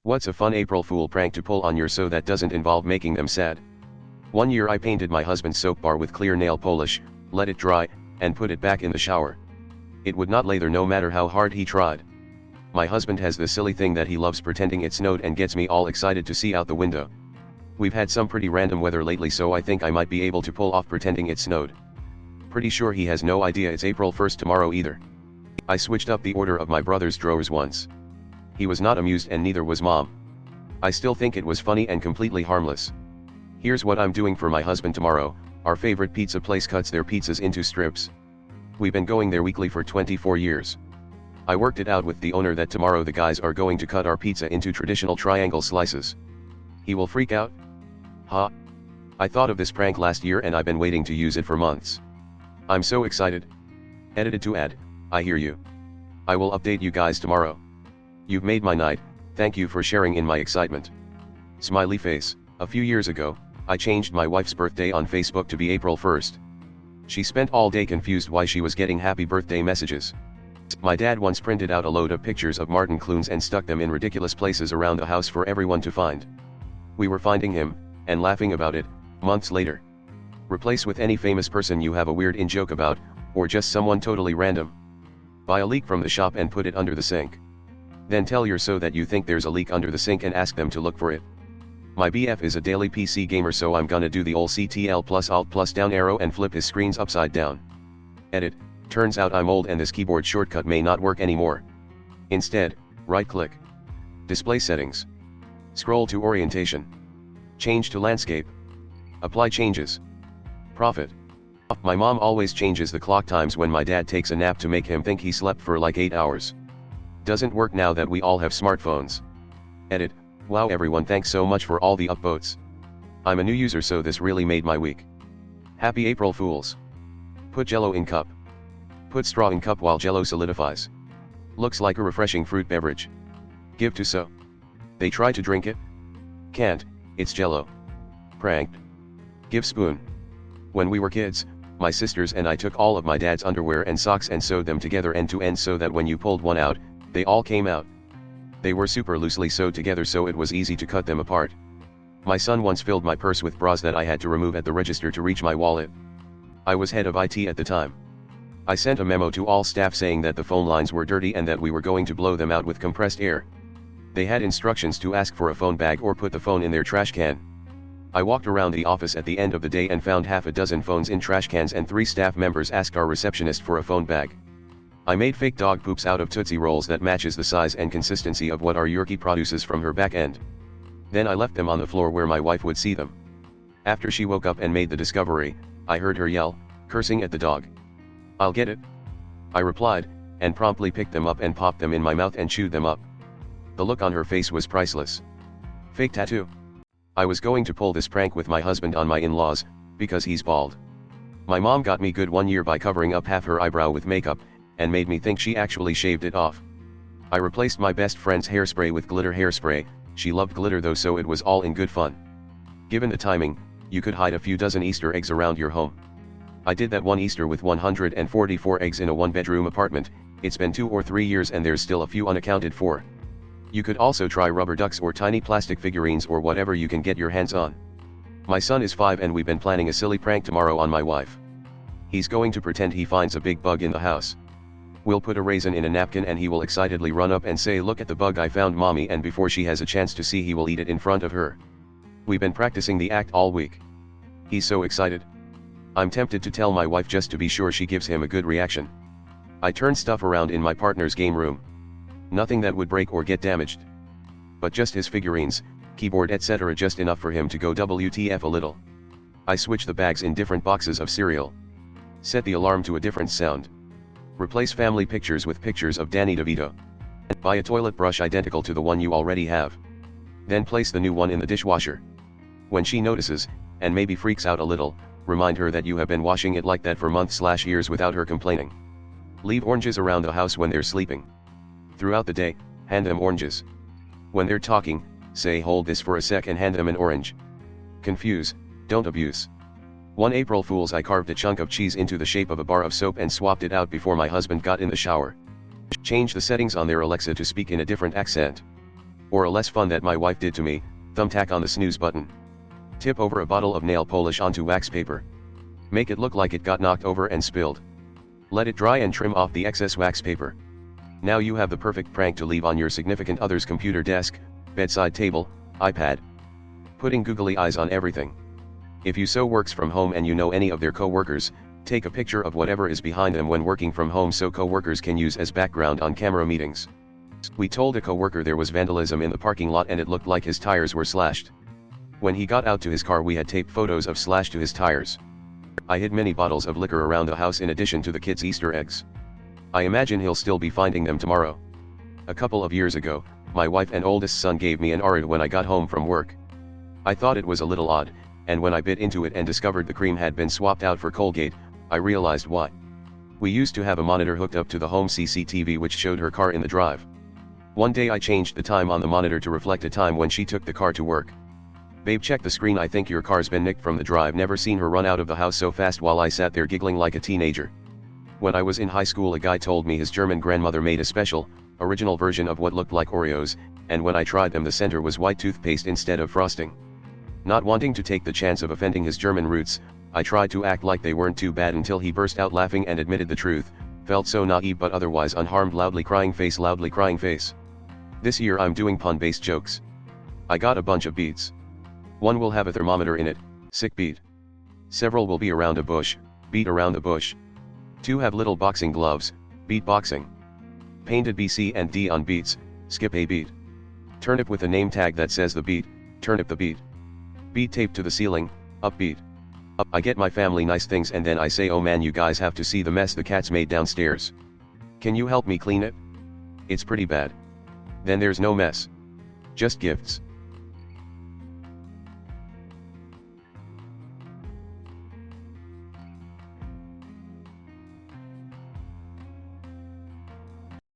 What's a fun April Fool prank to pull on your so that doesn't involve making them sad? One year I painted my husband's soap bar with clear nail polish, let it dry, and put it back in the shower. It would not lather no matter how hard he tried. My husband has this silly thing that he loves pretending it snowed and gets me all excited to see out the window. We've had some pretty random weather lately, so I think I might be able to pull off pretending it snowed. Pretty sure he has no idea it's April 1st tomorrow either. I switched up the order of my brother's drawers once. He was not amused and neither was mom. I still think it was funny and completely harmless. Here's what I'm doing for my husband tomorrow. Our favorite pizza place cuts their pizzas into strips. We've been going there weekly for 24 years. I worked it out with the owner that tomorrow the guys are going to cut our pizza into traditional triangle slices. He will freak out. Ha! I thought of this prank last year and I've been waiting to use it for months. I'm so excited. Edited to add, I hear you. I will update you guys tomorrow. You've made my night, thank you for sharing in my excitement. Smiley face. A few years ago, I changed my wife's birthday on Facebook to be April 1st. She spent all day confused why she was getting happy birthday messages. My dad once printed out a load of pictures of Martin Clunes and stuck them in ridiculous places around the house for everyone to find. We were finding him, and laughing about it, months later. Replace with any famous person you have a weird in-joke about, or just someone totally random. Buy a leak from the shop and put it under the sink. Then tell your so that you think there's a leak under the sink and ask them to look for it. My BF is a daily PC gamer, so I'm gonna do the ol' CTL plus Alt plus down arrow and flip his screens upside down. Edit. Turns out I'm old and this keyboard shortcut may not work anymore. Instead, right-click. Display settings. Scroll to orientation. Change to landscape. Apply changes. Profit. My mom always changes the clock times when my dad takes a nap to make him think he slept for like 8 hours. Doesn't work now that we all have smartphones. Edit. Wow, everyone, thanks so much for all the upvotes. I'm a new user, so this really made my week. Happy April Fools. Put Jello in cup. Put straw in cup while Jello solidifies. Looks like a refreshing fruit beverage. Give to so. They try to drink it. Can't, it's Jello. Pranked. Give spoon. When we were kids, my sisters and I took all of my dad's underwear and socks and sewed them together end to end so that when you pulled one out, they all came out. They were super loosely sewed together, so it was easy to cut them apart. My son once filled my purse with bras that I had to remove at the register to reach my wallet. I was head of IT at the time. I sent a memo to all staff saying that the phone lines were dirty and that we were going to blow them out with compressed air. They had instructions to ask for a phone bag or put the phone in their trash can. I walked around the office at the end of the day and found half a dozen phones in trash cans, and 3 staff members asked our receptionist for a phone bag. I made fake dog poops out of Tootsie Rolls that matches the size and consistency of what our Yorkie produces from her back end. Then I left them on the floor where my wife would see them. After she woke up and made the discovery, I heard her yell, cursing at the dog. "I'll get it," I replied, and promptly picked them up and popped them in my mouth and chewed them up. The look on her face was priceless. Fake tattoo. I was going to pull this prank with my husband on my in-laws, because he's bald. My mom got me good one year by covering up half her eyebrow with makeup, and made me think she actually shaved it off. I replaced my best friend's hairspray with glitter hairspray. She loved glitter though, so it was all in good fun. Given the timing, you could hide a few dozen Easter eggs around your home. I did that one Easter with 144 eggs in a one-bedroom apartment. It's been 2 or 3 years and there's still a few unaccounted for. You could also try rubber ducks or tiny plastic figurines or whatever you can get your hands on. My son is 5 and we've been planning a silly prank tomorrow on my wife. He's going to pretend he finds a big bug in the house. We'll put a raisin in a napkin and he will excitedly run up and say, "Look at the bug I found, mommy," and before she has a chance to see, he will eat it in front of her. We've been practicing the act all week. He's so excited. I'm tempted to tell my wife just to be sure she gives him a good reaction. I turned stuff around in my partner's game room. Nothing that would break or get damaged. But just his figurines, keyboard etc., just enough for him to go WTF a little. I switched the bags in different boxes of cereal. Set the alarm to a different sound. Replace family pictures with pictures of Danny DeVito. Buy a toilet brush identical to the one you already have. Then place the new one in the dishwasher. When she notices, and maybe freaks out a little, remind her that you have been washing it like that for months/years without her complaining. Leave oranges around the house when they're sleeping. Throughout the day, hand them oranges. When they're talking, say, "Hold this for a sec," and hand them an orange. Confuse, don't abuse. One April Fool's, I carved a chunk of cheese into the shape of a bar of soap and swapped it out before my husband got in the shower. Change the settings on their Alexa to speak in a different accent. Or a less fun that my wife did to me, thumbtack on the snooze button. Tip over a bottle of nail polish onto wax paper. Make it look like it got knocked over and spilled. Let it dry and trim off the excess wax paper. Now you have the perfect prank to leave on your significant other's computer desk, bedside table, iPad. Putting googly eyes on everything. If you so works from home and you know any of their co-workers, take a picture of whatever is behind them when working from home so co-workers can use as background on camera meetings. We told a co-worker there was vandalism in the parking lot and it looked like his tires were slashed. When he got out to his car we had taped photos of slash to his tires. I hid many bottles of liquor around the house in addition to the kids' Easter eggs. I imagine he'll still be finding them tomorrow. A couple of years ago, my wife and oldest son gave me an Arid when I got home from work. I thought it was a little odd, and when I bit into it and discovered the cream had been swapped out for Colgate, I realized why. We used to have a monitor hooked up to the home CCTV which showed her car in the drive. One day I changed the time on the monitor to reflect a time when she took the car to work. Babe, check the screen, I think your car's been nicked from the drive. Never seen her run out of the house so fast while I sat there giggling like a teenager. When I was in high school a guy told me his German grandmother made a special, original version of what looked like Oreos, and when I tried them the center was white toothpaste instead of frosting. Not wanting to take the chance of offending his German roots, I tried to act like they weren't too bad until he burst out laughing and admitted the truth, felt so naive but otherwise unharmed. Loudly crying face, loudly crying face. This year I'm doing pun-based jokes. I got a bunch of beads. One will have a thermometer in it, sick bead. Several will be around a bush, beat around the bush. 2 have little boxing gloves, beat boxing. Painted B, C and D on beats, skip a beat. Turnip with a name tag that says the beat, turnip the beat. Beat taped to the ceiling, upbeat. Up. I get my family nice things and then I say, oh man, you guys have to see the mess the cat's made downstairs. Can you help me clean it? It's pretty bad. Then there's no mess. Just gifts.